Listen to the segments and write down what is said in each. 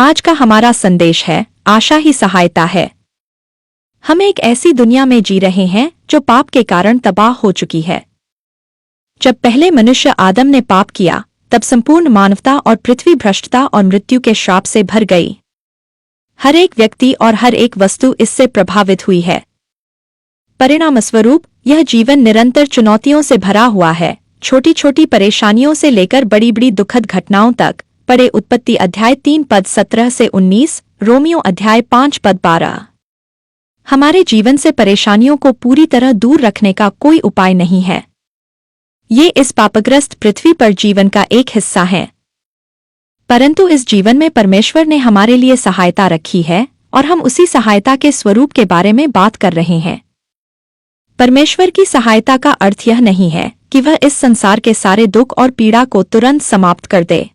आज का हमारा संदेश है, आशा ही सहायता है। हम एक ऐसी दुनिया में जी रहे हैं जो पाप के कारण तबाह हो चुकी है। जब पहले मनुष्य आदम ने पाप किया, तब संपूर्ण मानवता और पृथ्वी भ्रष्टता और मृत्यु के श्राप से भर गई। हर एक व्यक्ति और हर एक वस्तु इससे प्रभावित हुई है। परिणामस्वरूप यह जीवन निरंतर चुनौतियों से भरा हुआ है, छोटी छोटी परेशानियों से लेकर बड़ी बड़ी दुखद घटनाओं तक। पढ़े उत्पत्ति अध्याय 3 पद 17 से 19, रोमियो अध्याय 5 पद 12। हमारे जीवन से परेशानियों को पूरी तरह दूर रखने का कोई उपाय नहीं है। ये इस पापग्रस्त पृथ्वी पर जीवन का एक हिस्सा है। परंतु इस जीवन में परमेश्वर ने हमारे लिए सहायता रखी है और हम उसी सहायता के स्वरूप के बारे में बात कर रहे हैं। परमेश्वर की सहायता का अर्थ यह नहीं है कि वह इस संसार के सारे दुख और पीड़ा को तुरंत समाप्त कर दे।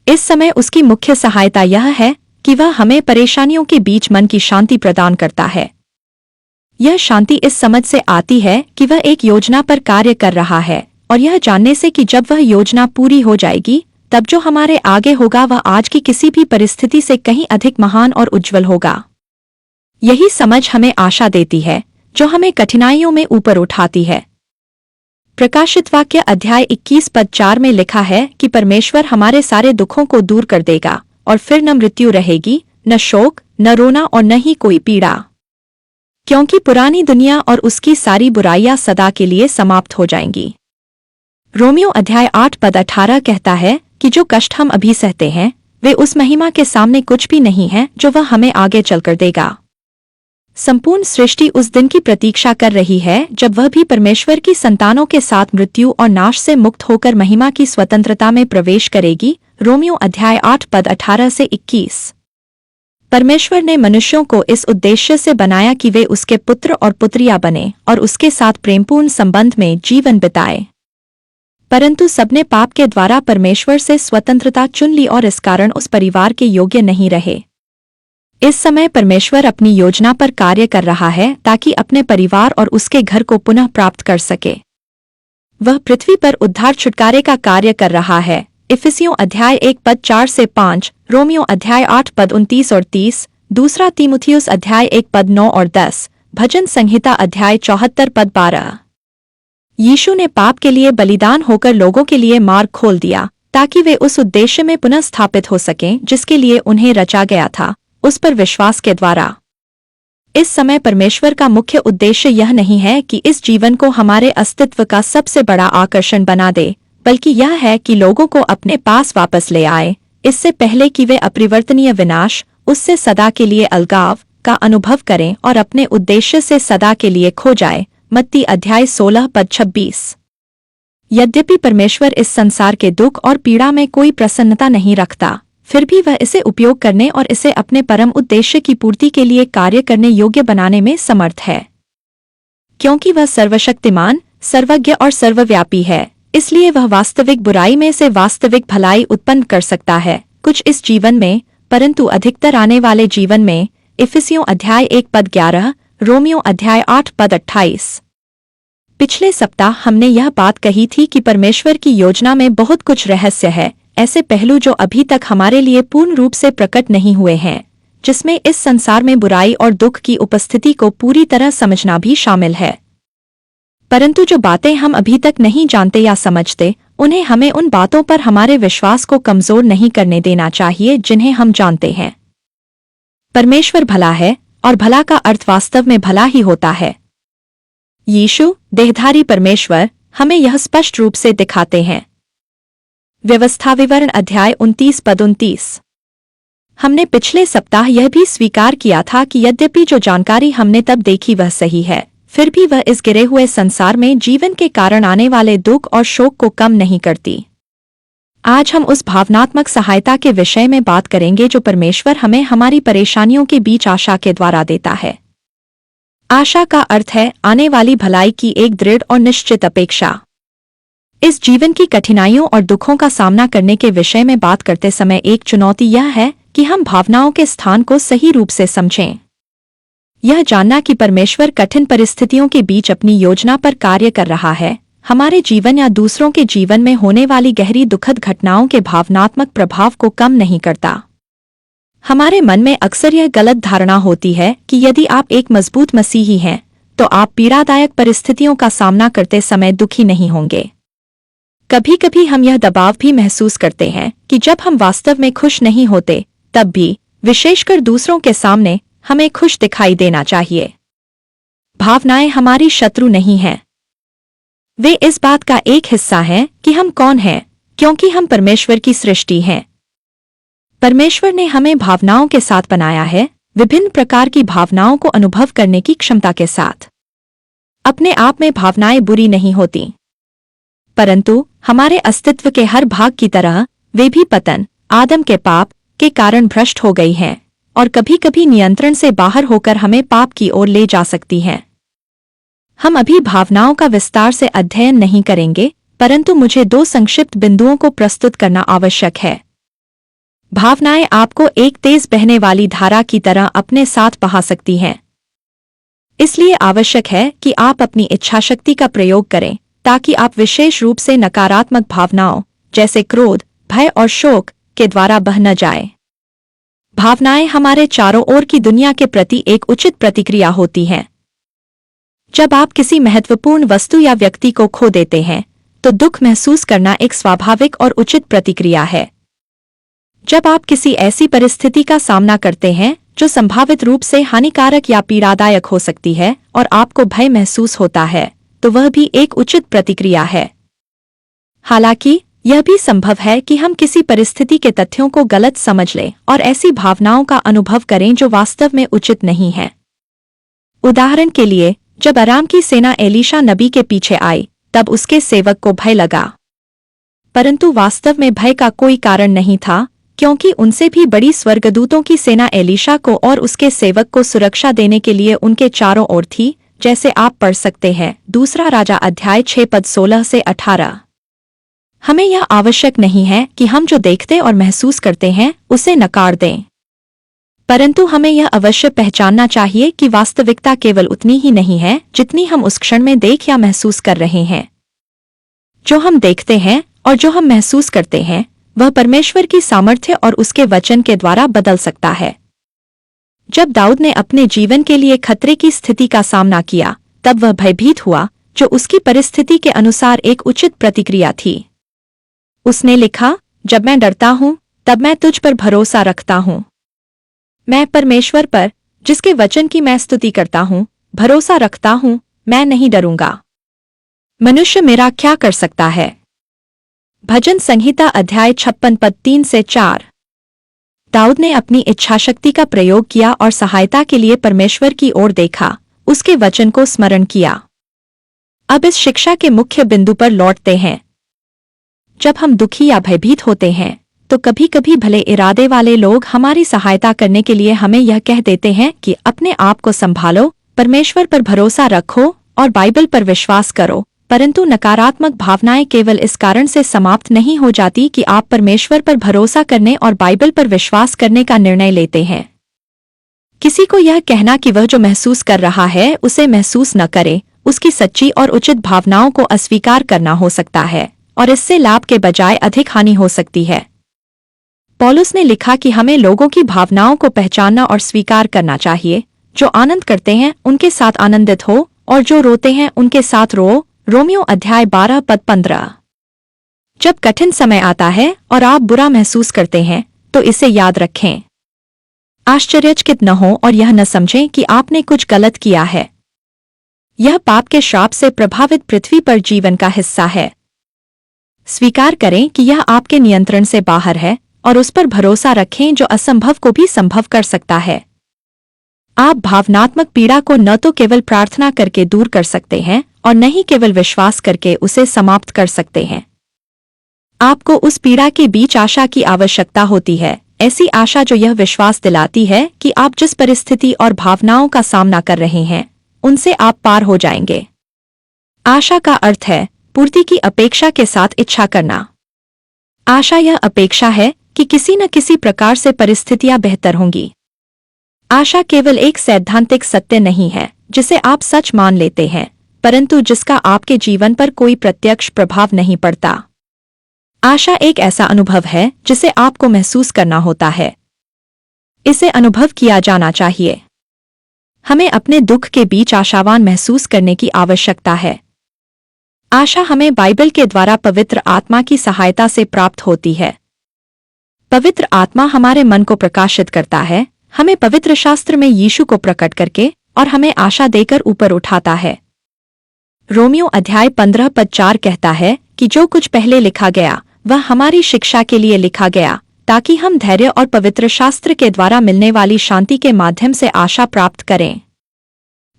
इस समय उसकी मुख्य सहायता यह है कि वह हमें परेशानियों के बीच मन की शांति प्रदान करता है। यह शांति इस समझ से आती है कि वह एक योजना पर कार्य कर रहा है और यह जानने से कि जब वह योजना पूरी हो जाएगी, तब जो हमारे आगे होगा वह आज की किसी भी परिस्थिति से कहीं अधिक महान और उज्जवल होगा। यही समझ हमें आशा देती है, जो हमें कठिनाइयों में ऊपर उठाती है। प्रकाशित वाक्य अध्याय 21 पद 4 में लिखा है कि परमेश्वर हमारे सारे दुखों को दूर कर देगा और फिर न मृत्यु रहेगी, न शोक, न रोना और न ही कोई पीड़ा, क्योंकि पुरानी दुनिया और उसकी सारी बुराइयां सदा के लिए समाप्त हो जाएंगी। रोमियो अध्याय 8 पद 18 कहता है कि जो कष्ट हम अभी सहते हैं वे उस महिमा के सामने कुछ भी नहीं है जो वह हमें आगे चलकर देगा। संपूर्ण सृष्टि उस दिन की प्रतीक्षा कर रही है जब वह भी परमेश्वर की संतानों के साथ मृत्यु और नाश से मुक्त होकर महिमा की स्वतंत्रता में प्रवेश करेगी। रोमियो अध्याय 8 पद 18 से 21। परमेश्वर ने मनुष्यों को इस उद्देश्य से बनाया कि वे उसके पुत्र और पुत्रियां बने और उसके साथ प्रेमपूर्ण संबंध में जीवन बिताए। परंतु सबने पाप के द्वारा परमेश्वर से स्वतंत्रता चुन ली और इस कारण उस परिवार के योग्य नहीं रहे। इस समय परमेश्वर अपनी योजना पर कार्य कर रहा है ताकि अपने परिवार और उसके घर को पुनः प्राप्त कर सके। वह पृथ्वी पर उद्धार छुटकारे का कार्य कर रहा है। इफिसियों अध्याय 1 पद 4 से 5, रोमियो अध्याय 8 पद 29 और 30, दूसरा तीमुथियुस अध्याय 1 पद 9 और 10, भजन संहिता अध्याय 74 पद 12। यीशु ने पाप के लिए बलिदान होकर लोगों के लिए मार्ग खोल दिया ताकि वे उस उद्देश्य में पुनः स्थापित हो सकें जिसके लिए उन्हें रचा गया था, उस पर विश्वास के द्वारा। इस समय परमेश्वर का मुख्य उद्देश्य यह नहीं है कि इस जीवन को हमारे अस्तित्व का सबसे बड़ा आकर्षण बना दे, बल्कि यह है कि लोगों को अपने पास वापस ले आए, इससे पहले कि वे अपरिवर्तनीय विनाश, उससे सदा के लिए अलगाव का अनुभव करें और अपने उद्देश्य से सदा के लिए खो जाए। मत्ती अध्याय 16 पद 26। यद्यपि परमेश्वर इस संसार के दुख और पीड़ा में कोई प्रसन्नता नहीं रखता, फिर भी वह इसे उपयोग करने और इसे अपने परम उद्देश्य की पूर्ति के लिए कार्य करने योग्य बनाने में समर्थ है। क्योंकि वह सर्वशक्तिमान, सर्वज्ञ और सर्वव्यापी है, इसलिए वह वास्तविक बुराई में से वास्तविक भलाई उत्पन्न कर सकता है, कुछ इस जीवन में, परंतु अधिकतर आने वाले जीवन में। इफिसियों अध्याय 1 पद 11, रोमियो अध्याय 8 पद 28। पिछले सप्ताह हमने यह बात कही थी कि परमेश्वर की योजना में बहुत कुछ रहस्य है, ऐसे पहलू जो अभी तक हमारे लिए पूर्ण रूप से प्रकट नहीं हुए हैं, जिसमें इस संसार में बुराई और दुख की उपस्थिति को पूरी तरह समझना भी शामिल है। परंतु जो बातें हम अभी तक नहीं जानते या समझते, उन्हें हमें उन बातों पर हमारे विश्वास को कमजोर नहीं करने देना चाहिए जिन्हें हम जानते हैं। परमेश्वर भला है और भला का अर्थ वास्तव में भला ही होता है। यीशु, देहधारी परमेश्वर, हमें यह स्पष्ट रूप से दिखाते हैं। व्यवस्था विवरण अध्याय 29 पद 29। हमने पिछले सप्ताह यह भी स्वीकार किया था कि यद्यपि जो जानकारी हमने तब देखी वह सही है, फिर भी वह इस गिरे हुए संसार में जीवन के कारण आने वाले दुख और शोक को कम नहीं करती। आज हम उस भावनात्मक सहायता के विषय में बात करेंगे जो परमेश्वर हमें हमारी परेशानियों के बीच आशा के द्वारा देता है। आशा का अर्थ है आने वाली भलाई की एक दृढ़ और निश्चित अपेक्षा। इस जीवन की कठिनाइयों और दुखों का सामना करने के विषय में बात करते समय एक चुनौती यह है कि हम भावनाओं के स्थान को सही रूप से समझें। यह जानना कि परमेश्वर कठिन परिस्थितियों के बीच अपनी योजना पर कार्य कर रहा है, हमारे जीवन या दूसरों के जीवन में होने वाली गहरी दुखद घटनाओं के भावनात्मक प्रभाव को कम नहीं करता। हमारे मन में अक्सर यह गलत धारणा होती है कि यदि आप एक मजबूत मसीही हैं तो आप पीड़ादायक परिस्थितियों का सामना करते समय दुखी नहीं होंगे। कभी कभी हम यह दबाव भी महसूस करते हैं कि जब हम वास्तव में खुश नहीं होते तब भी, विशेषकर दूसरों के सामने, हमें खुश दिखाई देना चाहिए। भावनाएं हमारी शत्रु नहीं हैं। वे इस बात का एक हिस्सा हैं कि हम कौन हैं, क्योंकि हम परमेश्वर की सृष्टि हैं। परमेश्वर ने हमें भावनाओं के साथ बनाया है, विभिन्न प्रकार की भावनाओं को अनुभव करने की क्षमता के साथ। अपने आप में भावनाएं बुरी नहीं होती, परंतु हमारे अस्तित्व के हर भाग की तरह वे भी पतन, आदम के पाप के कारण भ्रष्ट हो गई हैं और कभी कभी नियंत्रण से बाहर होकर हमें पाप की ओर ले जा सकती हैं। हम अभी भावनाओं का विस्तार से अध्ययन नहीं करेंगे, परंतु मुझे 2 संक्षिप्त बिंदुओं को प्रस्तुत करना आवश्यक है। भावनाएं आपको एक तेज बहने वाली धारा की तरह अपने साथ बहा सकती हैं। इसलिए आवश्यक है कि आप अपनी इच्छाशक्ति का प्रयोग करें ताकि आप विशेष रूप से नकारात्मक भावनाओं जैसे क्रोध, भय और शोक के द्वारा बह न जाए। भावनाएं हमारे चारों ओर की दुनिया के प्रति एक उचित प्रतिक्रिया होती हैं। जब आप किसी महत्वपूर्ण वस्तु या व्यक्ति को खो देते हैं तो दुख महसूस करना एक स्वाभाविक और उचित प्रतिक्रिया है। जब आप किसी ऐसी परिस्थिति का सामना करते हैं जो संभावित रूप से हानिकारक या पीड़ादायक हो सकती है और आपको भय महसूस होता है, तो वह भी एक उचित प्रतिक्रिया है। हालांकि यह भी संभव है कि हम किसी परिस्थिति के तथ्यों को गलत समझ लें और ऐसी भावनाओं का अनुभव करें जो वास्तव में उचित नहीं है। उदाहरण के लिए, जब अराम की सेना एलीशा नबी के पीछे आई तब उसके सेवक को भय लगा, परंतु वास्तव में भय का कोई कारण नहीं था, क्योंकि उनसे भी बड़ी स्वर्गदूतों की सेना एलीशा को और उसके सेवक को सुरक्षा देने के लिए उनके चारों ओर थी, जैसे आप पढ़ सकते हैं 2 राजा अध्याय 6 पद 16 से 18। हमें यह आवश्यक नहीं है कि हम जो देखते और महसूस करते हैं उसे नकार दें, परंतु हमें यह अवश्य पहचानना चाहिए कि वास्तविकता केवल उतनी ही नहीं है जितनी हम उस क्षण में देख या महसूस कर रहे हैं। जो हम देखते हैं और जो हम महसूस करते हैं वह परमेश्वर की सामर्थ्य और उसके वचन के द्वारा बदल सकता है। जब दाऊद ने अपने जीवन के लिए खतरे की स्थिति का सामना किया तब वह भयभीत हुआ, जो उसकी परिस्थिति के अनुसार एक उचित प्रतिक्रिया थी। उसने लिखा, जब मैं डरता हूं तब मैं तुझ पर भरोसा रखता हूं। मैं परमेश्वर पर, जिसके वचन की मैं स्तुति करता हूं, भरोसा रखता हूं, मैं नहीं डरूंगा। मनुष्य मेरा क्या कर सकता है? भजन संहिता अध्याय 56 पद 3 से 4। दाऊद ने अपनी इच्छाशक्ति का प्रयोग किया और सहायता के लिए परमेश्वर की ओर देखा, उसके वचन को स्मरण किया। अब इस शिक्षा के मुख्य बिंदु पर लौटते हैं। जब हम दुखी या भयभीत होते हैं तो कभी कभी भले इरादे वाले लोग हमारी सहायता करने के लिए हमें यह कह देते हैं कि अपने आप को संभालो, परमेश्वर पर भरोसा रखो और बाइबल पर विश्वास करो, परंतु नकारात्मक भावनाएं केवल इस कारण से समाप्त नहीं हो जाती कि आप परमेश्वर पर भरोसा करने और बाइबल पर विश्वास करने का निर्णय लेते हैं। किसी को यह कहना कि वह जो महसूस कर रहा है उसे महसूस न करे, उसकी सच्ची और उचित भावनाओं को अस्वीकार करना हो सकता है और इससे लाभ के बजाय अधिक हानि हो सकती है। पौलुस ने लिखा कि हमें लोगों की भावनाओं को पहचानना और स्वीकार करना चाहिए। जो आनंद करते हैं उनके साथ आनंदित हो और जो रोते हैं उनके साथ रो। रोमियो अध्याय 12 पद 15। जब कठिन समय आता है और आप बुरा महसूस करते हैं तो इसे याद रखें। आश्चर्यचकित न हो और यह न समझें कि आपने कुछ गलत किया है। यह पाप के श्राप से प्रभावित पृथ्वी पर जीवन का हिस्सा है। स्वीकार करें कि यह आपके नियंत्रण से बाहर है और उस पर भरोसा रखें जो असंभव को भी संभव कर सकता है। आप भावनात्मक पीड़ा को न तो केवल प्रार्थना करके दूर कर सकते हैं और न ही केवल विश्वास करके उसे समाप्त कर सकते हैं। आपको उस पीड़ा के बीच आशा की आवश्यकता होती है, ऐसी आशा जो यह विश्वास दिलाती है कि आप जिस परिस्थिति और भावनाओं का सामना कर रहे हैं उनसे आप पार हो जाएंगे। आशा का अर्थ है पूर्ति की अपेक्षा के साथ इच्छा करना। आशा यह अपेक्षा है कि किसी न किसी प्रकार से परिस्थितियां बेहतर होंगी। आशा केवल एक सैद्धांतिक सत्य नहीं है जिसे आप सच मान लेते हैं, परंतु जिसका आपके जीवन पर कोई प्रत्यक्ष प्रभाव नहीं पड़ता। आशा एक ऐसा अनुभव है जिसे आपको महसूस करना होता है। इसे अनुभव किया जाना चाहिए। हमें अपने दुख के बीच आशावान महसूस करने की आवश्यकता है। आशा हमें बाइबल के द्वारा पवित्र आत्मा की सहायता से प्राप्त होती है। पवित्र आत्मा हमारे मन को प्रकाशित करता है, हमें पवित्र शास्त्र में यीशु को प्रकट करके और हमें आशा देकर ऊपर उठाता है। रोमियो अध्याय 15 पद 4 कहता है कि जो कुछ पहले लिखा गया वह हमारी शिक्षा के लिए लिखा गया, ताकि हम धैर्य और पवित्र शास्त्र के द्वारा मिलने वाली शांति के माध्यम से आशा प्राप्त करें।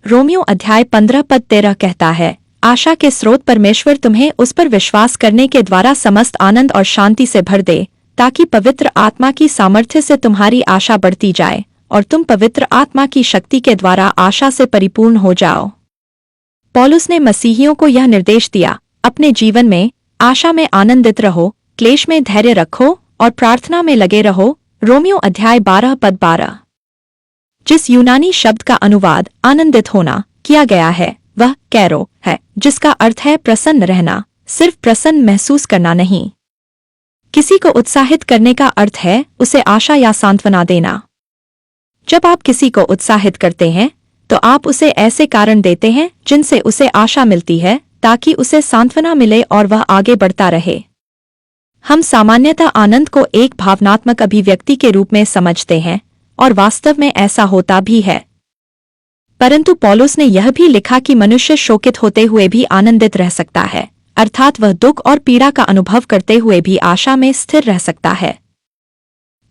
रोमियो अध्याय 15 पद 13 कहता है, आशा के स्रोत परमेश्वर तुम्हें उस पर विश्वास करने के द्वारा समस्त आनंद और शांति से भर दे, ताकि पवित्र आत्मा की सामर्थ्य से तुम्हारी आशा बढ़ती जाए और तुम पवित्र आत्मा की शक्ति के द्वारा आशा से परिपूर्ण हो जाओ। पौलुस ने मसीहियों को यह निर्देश दिया, अपने जीवन में आशा में आनंदित रहो, क्लेश में धैर्य रखो और प्रार्थना में लगे रहो। रोमियो अध्याय 12 पद 12। जिस यूनानी शब्द का अनुवाद आनंदित होना किया गया है वह कैरो है, जिसका अर्थ है प्रसन्न रहना, सिर्फ प्रसन्न महसूस करना नहीं। किसी को उत्साहित करने का अर्थ है उसे आशा या सांत्वना देना। जब आप किसी को उत्साहित करते हैं तो आप उसे ऐसे कारण देते हैं जिनसे उसे आशा मिलती है, ताकि उसे सांत्वना मिले और वह आगे बढ़ता रहे। हम सामान्यतः आनंद को एक भावनात्मक अभिव्यक्ति के रूप में समझते हैं और वास्तव में ऐसा होता भी है। परंतु पौलुस ने यह भी लिखा कि मनुष्य शोकित होते हुए भी आनंदित रह सकता है, अर्थात वह दुख और पीड़ा का अनुभव करते हुए भी आशा में स्थिर रह सकता है।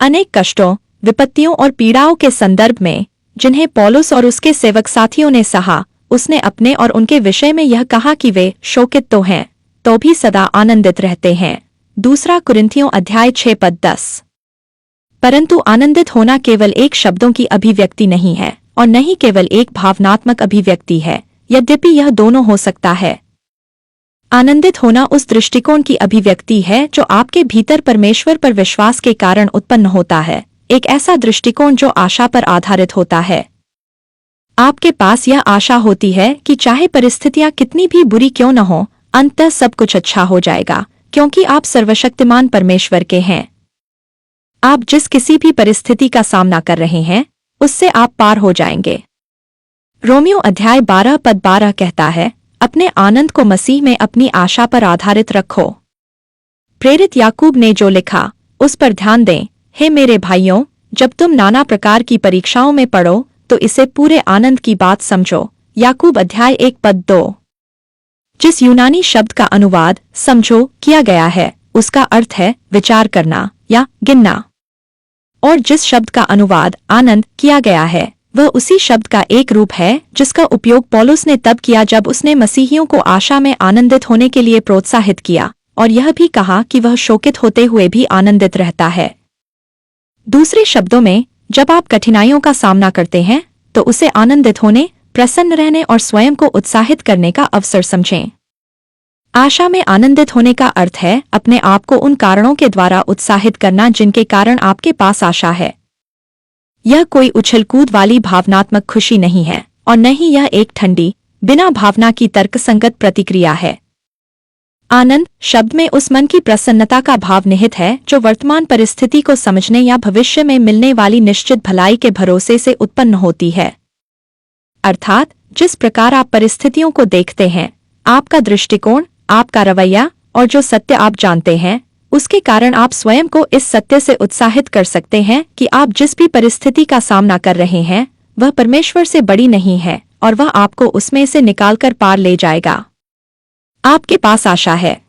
अनेक कष्टों, विपत्तियों और पीड़ाओं के संदर्भ में जिन्हें पौलुस और उसके सेवक साथियों ने सहा, उसने अपने और उनके विषय में यह कहा कि वे शोकित तो हैं तो भी सदा आनंदित रहते हैं। दूसरा कुरिन्थियों अध्याय 6 पद 10। परंतु आनंदित होना केवल एक शब्दों की अभिव्यक्ति नहीं है और न ही केवल एक भावनात्मक अभिव्यक्ति है, यद्यपि यह दोनों हो सकता है। आनंदित होना उस दृष्टिकोण की अभिव्यक्ति है जो आपके भीतर परमेश्वर पर विश्वास के कारण उत्पन्न होता है, एक ऐसा दृष्टिकोण जो आशा पर आधारित होता है। आपके पास यह आशा होती है कि चाहे परिस्थितियां कितनी भी बुरी क्यों न हो, अंततः सब कुछ अच्छा हो जाएगा, क्योंकि आप सर्वशक्तिमान परमेश्वर के हैं। आप जिस किसी भी परिस्थिति का सामना कर रहे हैं उससे आप पार हो जाएंगे। रोमियो अध्याय 12 पद 12 कहता है, अपने आनंद को मसीह में अपनी आशा पर आधारित रखो। प्रेरित याकूब ने जो लिखा उस पर ध्यान दें। हे मेरे भाइयों, जब तुम नाना प्रकार की परीक्षाओं में पड़ो तो इसे पूरे आनंद की बात समझो। याकूब अध्याय 1 पद 2। जिस यूनानी शब्द का अनुवाद समझो किया गया है उसका अर्थ है विचार करना या गिनना, और जिस शब्द का अनुवाद आनंद किया गया है वह उसी शब्द का एक रूप है जिसका उपयोग पौलुस ने तब किया जब उसने मसीहियों को आशा में आनंदित होने के लिए प्रोत्साहित किया और यह भी कहा कि वह शोकित होते हुए भी आनंदित रहता है। दूसरे शब्दों में, जब आप कठिनाइयों का सामना करते हैं तो उसे आनंदित होने, प्रसन्न रहने और स्वयं को उत्साहित करने का अवसर समझें। आशा में आनंदित होने का अर्थ है अपने आप को उन कारणों के द्वारा उत्साहित करना जिनके कारण आपके पास आशा है। यह कोई उछलकूद वाली भावनात्मक खुशी नहीं है और न ही यह एक ठंडी, बिना भावना की तर्कसंगत प्रतिक्रिया है। आनंद शब्द में उस मन की प्रसन्नता का भाव निहित है जो वर्तमान परिस्थिति को समझने या भविष्य में मिलने वाली निश्चित भलाई के भरोसे से उत्पन्न होती है। अर्थात जिस प्रकार आप परिस्थितियों को देखते हैं, आपका दृष्टिकोण, आपका रवैया और जो सत्य आप जानते हैं, उसके कारण आप स्वयं को इस सत्य से उत्साहित कर सकते हैं कि आप जिस भी परिस्थिति का सामना कर रहे हैं वह परमेश्वर से बड़ी नहीं है और वह आपको उसमें से निकालकर पार ले जाएगा। आपके पास आशा है।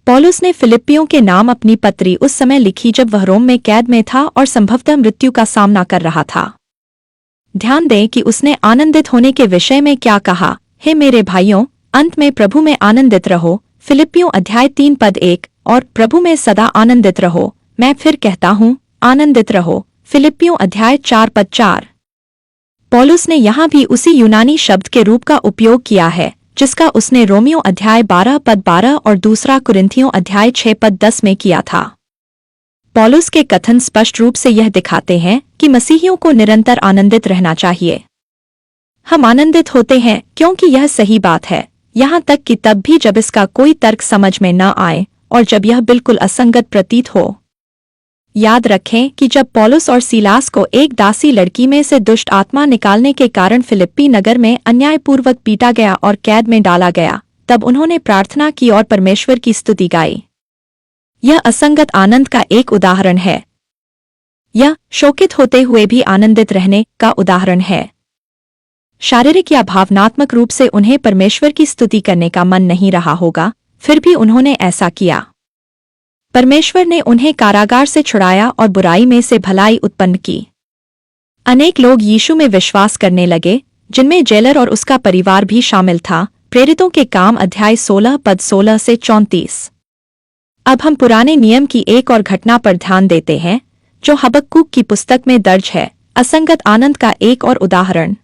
पौलुस ने फिलिप्पियों के नाम अपनी पत्री उस समय लिखी जब वह रोम में कैद में था और संभवतः मृत्यु का सामना कर रहा था। ध्यान दें कि उसने आनंदित होने के विषय में क्या कहा। हे मेरे भाइयों, अंत में प्रभु में आनंदित रहो। फिलिप्पियों अध्याय 3 पद 1 और प्रभु में सदा आनंदित रहो। मैं फिर कहता हूँ, आनंदित रहो। फिलिप्पियों अध्याय 4 पद 4। पौलुस ने यहाँ भी उसी यूनानी शब्द के रूप का उपयोग किया है जिसका उसने रोमियो अध्याय 12 पद 12 और दूसरा कुरिन्थियों अध्याय 6 पद 10 में किया था। पौलुस के कथन स्पष्ट रूप से यह दिखाते हैं कि मसीहियों को निरंतर आनंदित रहना चाहिए। हम आनंदित होते हैं क्योंकि यह सही बात है, यहाँ तक कि तब भी जब इसका कोई तर्क समझ में न आए और जब यह बिल्कुल असंगत प्रतीत हो। याद रखें कि जब पौलुस और सीलास को एक दासी लड़की में से दुष्ट आत्मा निकालने के कारण फिलिप्पी नगर में अन्यायपूर्वक पीटा गया और कैद में डाला गया, तब उन्होंने प्रार्थना की और परमेश्वर की स्तुति गाई। यह असंगत आनंद का एक उदाहरण है। यह शोकित होते हुए भी आनंदित रहने का उदाहरण है। शारीरिक या भावनात्मक रूप से उन्हें परमेश्वर की स्तुति करने का मन नहीं रहा होगा, फिर भी उन्होंने ऐसा किया। परमेश्वर ने उन्हें कारागार से छुड़ाया और बुराई में से भलाई उत्पन्न की। अनेक लोग यीशु में विश्वास करने लगे, जिनमें जेलर और उसका परिवार भी शामिल था। प्रेरितों के काम अध्याय 16 पद 16 से 34। अब हम पुराने नियम की एक और घटना पर ध्यान देते हैं, जो हबक्कूक की पुस्तक में दर्ज है, असंगत आनंद का एक और उदाहरण।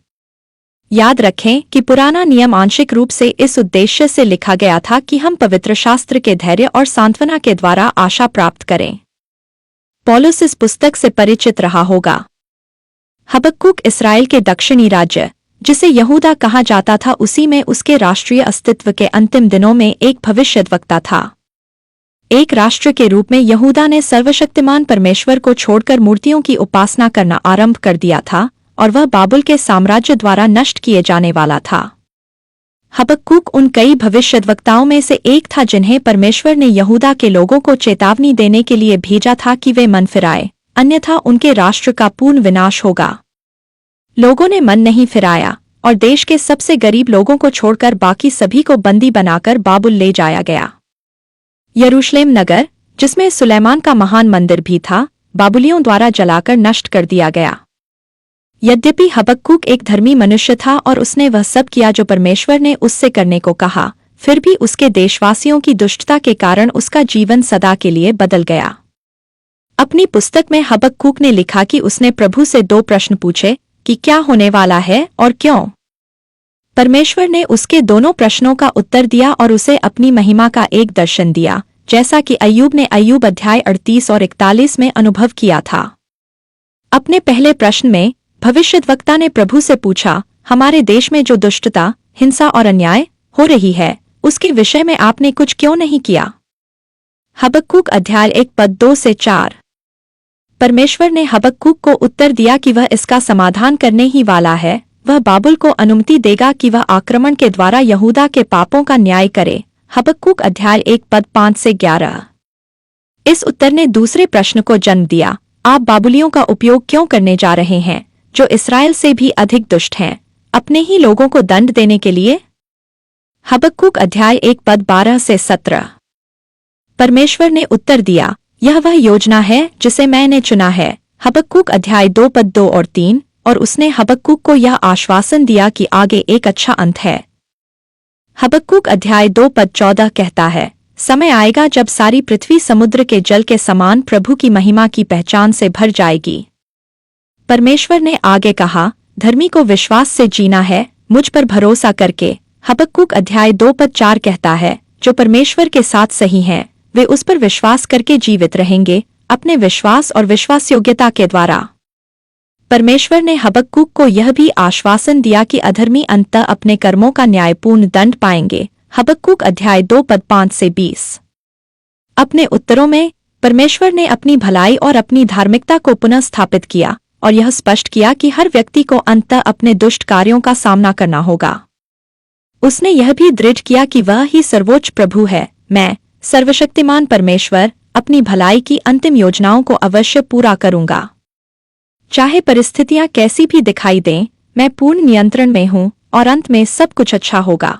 याद रखें कि पुराना नियम आंशिक रूप से इस उद्देश्य से लिखा गया था कि हम पवित्र शास्त्र के धैर्य और सांत्वना के द्वारा आशा प्राप्त करें। पौलुस इस पुस्तक से परिचित रहा होगा। हबक्कूक इसराइल के दक्षिणी राज्य, जिसे यहूदा कहा जाता था, उसी में उसके राष्ट्रीय अस्तित्व के अंतिम दिनों में एक भविष्यद्वक्ता था। एक राष्ट्र के रूप में यहूदा ने सर्वशक्तिमान परमेश्वर को छोड़कर मूर्तियों की उपासना करना आरंभ कर दिया था, और वह बाबुल के साम्राज्य द्वारा नष्ट किए जाने वाला था। हबक्कूक उन कई भविष्यद्वक्ताओं में से एक था जिन्हें परमेश्वर ने यहूदा के लोगों को चेतावनी देने के लिए भेजा था कि वे मन फिराए, अन्यथा उनके राष्ट्र का पूर्ण विनाश होगा। लोगों ने मन नहीं फिराया और देश के सबसे गरीब लोगों को छोड़कर बाकी सभी को बंदी बनाकर बाबुल ले जाया गया। यरूशलेम नगर, जिसमें सुलेमान का महान मंदिर भी था, बाबुलियों द्वारा जलाकर नष्ट कर दिया गया। यद्यपि हबक्कूक एक धर्मी मनुष्य था और उसने वह सब किया जो परमेश्वर ने उससे करने को कहा, फिर भी उसके देशवासियों की दुष्टता के कारण उसका जीवन सदा के लिए बदल गया। अपनी पुस्तक में हबक्कूक ने लिखा कि उसने प्रभु से 2 प्रश्न पूछे कि क्या होने वाला है और क्यों। परमेश्वर ने उसके दोनों प्रश्नों का उत्तर दिया और उसे अपनी महिमा का एक दर्शन दिया, जैसा कि अय्यूब ने अय्यूब अध्याय 38 और 41 में अनुभव किया था। अपने पहले प्रश्न में भविष्यद्वक्ता ने प्रभु से पूछा, हमारे देश में जो दुष्टता, हिंसा और अन्याय हो रही है, उसके विषय में आपने कुछ क्यों नहीं किया। हबक्कूक अध्याय 1 पद 2 से 4। परमेश्वर ने हबक्कूक को उत्तर दिया कि वह इसका समाधान करने ही वाला है। वह बाबुल को अनुमति देगा कि वह आक्रमण के द्वारा यहूदा के पापों का न्याय करे। हबक्कूक अध्याय 1 पद 5 से 11। इस उत्तर ने दूसरे प्रश्न को जन्म दिया, आप बाबुलियों का उपयोग क्यों करने जा रहे हैं, जो इसराइल से भी अधिक दुष्ट हैं, अपने ही लोगों को दंड देने के लिए। हबक्कूक अध्याय 1 पद 12 से 17। परमेश्वर ने उत्तर दिया, यह वह योजना है जिसे मैंने चुना है। हबक्कूक अध्याय 2 पद 2 और 3। और उसने हबक्कूक को यह आश्वासन दिया कि आगे एक अच्छा अंत है। हबक्कूक अध्याय 2 पद 14 कहता है, समय आएगा जब सारी पृथ्वी समुद्र के जल के समान प्रभु की महिमा की पहचान से भर जाएगी। परमेश्वर ने आगे कहा, धर्मी को विश्वास से जीना है, मुझ पर भरोसा करके। हबक्कूक अध्याय 2 पद 4 कहता है, जो परमेश्वर के साथ सही हैं, वे उस पर विश्वास करके जीवित रहेंगे, अपने विश्वास और विश्वास योग्यता के द्वारा। परमेश्वर ने हबक्कूक को यह भी आश्वासन दिया कि अधर्मी अंततः अपने कर्मों का न्यायपूर्ण दंड पाएंगे। हबक्कूक अध्याय 2 पद 5 से 20। अपने उत्तरों में परमेश्वर ने अपनी भलाई और अपनी धार्मिकता को पुनः स्थापित किया और यह स्पष्ट किया कि हर व्यक्ति को अंततः अपने दुष्ट कार्यों का सामना करना होगा। उसने यह भी दृढ़ किया कि वह ही सर्वोच्च प्रभु है। मैं, सर्वशक्तिमान परमेश्वर, अपनी भलाई की अंतिम योजनाओं को अवश्य पूरा करूंगा। चाहे परिस्थितियां कैसी भी दिखाई दें, मैं पूर्ण नियंत्रण में हूं और अंत में सब कुछ अच्छा होगा।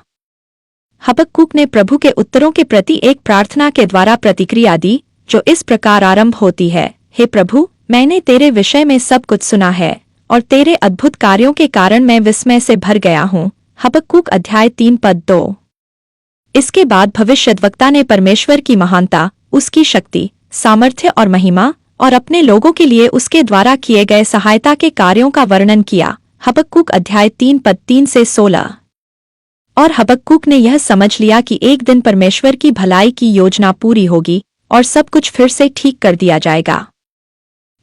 हबक्कूक ने प्रभु के उत्तरों के प्रति एक प्रार्थना के द्वारा प्रतिक्रिया दी, जो इस प्रकार आरंभ होती है, हे प्रभु, मैंने तेरे विषय में सब कुछ सुना है और तेरे अद्भुत कार्यों के कारण मैं विस्मय से भर गया हूं। हबक्कूक अध्याय 3 पद 2। इसके बाद भविष्यद्वक्ता ने परमेश्वर की महानता, उसकी शक्ति, सामर्थ्य और महिमा और अपने लोगों के लिए उसके द्वारा किए गए सहायता के कार्यों का वर्णन किया। हबक्कूक अध्याय 3 पद 3 से 16। और हबक्कूक ने यह समझ लिया कि एक दिन परमेश्वर की भलाई की योजना पूरी होगी और सब कुछ फिर से ठीक कर दिया जाएगा।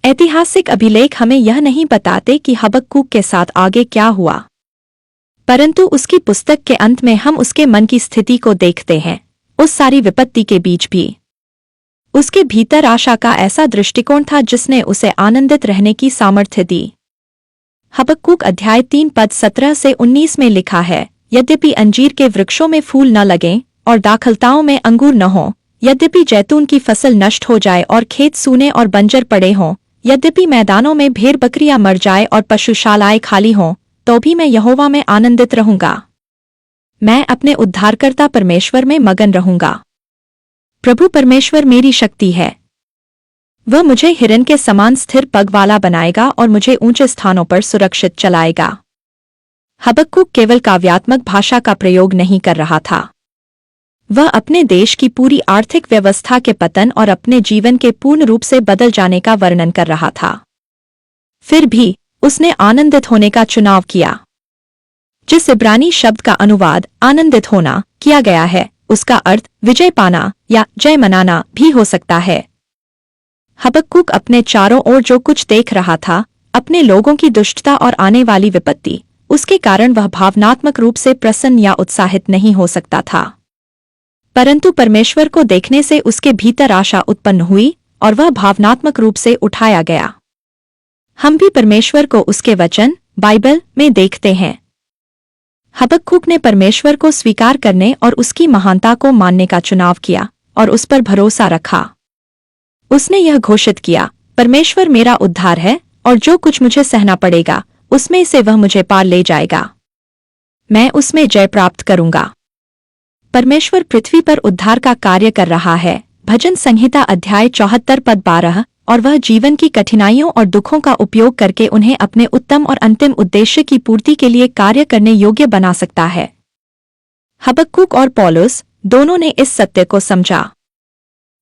ऐतिहासिक अभिलेख हमें यह नहीं बताते कि हबक्कूक के साथ आगे क्या हुआ, परंतु उसकी पुस्तक के अंत में हम उसके मन की स्थिति को देखते हैं, उस सारी विपत्ति के बीच भी। उसके भीतर आशा का ऐसा दृष्टिकोण था जिसने उसे आनंदित रहने की सामर्थ्य दी। हबक्कूक अध्याय 3 पद 17 से 19 में लिखा है, यद्यपि अंजीर के वृक्षों में फूल न लगें और दाखलताओं में अंगूर न हों, यद्यपि जैतून की फसल नष्ट हो जाए और खेत सूने और बंजर पड़े हों, यद्यपि मैदानों में भेड़ बकरियां मर जाए और पशुशालाएं खाली हों, तो भी मैं यहोवा में आनंदित रहूंगा। मैं अपने उद्धारकर्ता परमेश्वर में मगन रहूंगा। प्रभु परमेश्वर मेरी शक्ति है। वह मुझे हिरन के समान स्थिर पग वाला बनाएगा और मुझे ऊंचे स्थानों पर सुरक्षित चलाएगा। हबक्कूक केवल काव्यात्मक भाषा का प्रयोग नहीं कर रहा था। वह अपने देश की पूरी आर्थिक व्यवस्था के पतन और अपने जीवन के पूर्ण रूप से बदल जाने का वर्णन कर रहा था। फिर भी उसने आनंदित होने का चुनाव किया। जिस इब्रानी शब्द का अनुवाद आनंदित होना किया गया है, उसका अर्थ विजय पाना या जय मनाना भी हो सकता है। हबक्कूक अपने चारों ओर जो कुछ देख रहा था, अपने लोगों की दुष्टता और आने वाली विपत्ति, उसके कारण वह भावनात्मक रूप से प्रसन्न या उत्साहित नहीं हो सकता था। परंतु परमेश्वर को देखने से उसके भीतर आशा उत्पन्न हुई और वह भावनात्मक रूप से उठाया गया। हम भी परमेश्वर को उसके वचन बाइबल में देखते हैं। हबक्कूक ने परमेश्वर को स्वीकार करने और उसकी महानता को मानने का चुनाव किया और उस पर भरोसा रखा। उसने यह घोषित किया, परमेश्वर मेरा उद्धार है और जो कुछ मुझे सहना पड़ेगा उसमें से वह मुझे पार ले जाएगा। मैं उसमें जय प्राप्त करूंगा। परमेश्वर पृथ्वी पर उद्धार का कार्य कर रहा है। भजन संहिता अध्याय 74 पद 12। और वह जीवन की कठिनाइयों और दुखों का उपयोग करके उन्हें अपने उत्तम और अंतिम उद्देश्य की पूर्ति के लिए कार्य करने योग्य बना सकता है। हबक्कूक और पौलुस दोनों ने इस सत्य को समझा।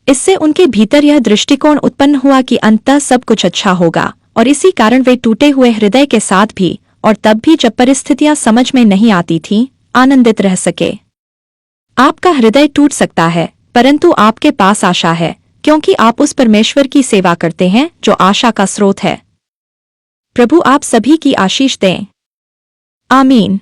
इससे उनके भीतर यह दृष्टिकोण उत्पन्न हुआ कि अंततः सब कुछ अच्छा होगा, और इसी कारण वे टूटे हुए हृदय के साथ भी, और तब भी जब परिस्थितियां समझ में नहीं आती थीं, आनंदित रह सके। आपका हृदय टूट सकता है, परंतु आपके पास आशा है, क्योंकि आप उस परमेश्वर की सेवा करते हैं जो आशा का स्रोत है। प्रभु आप सभी की आशीष दें। आमीन।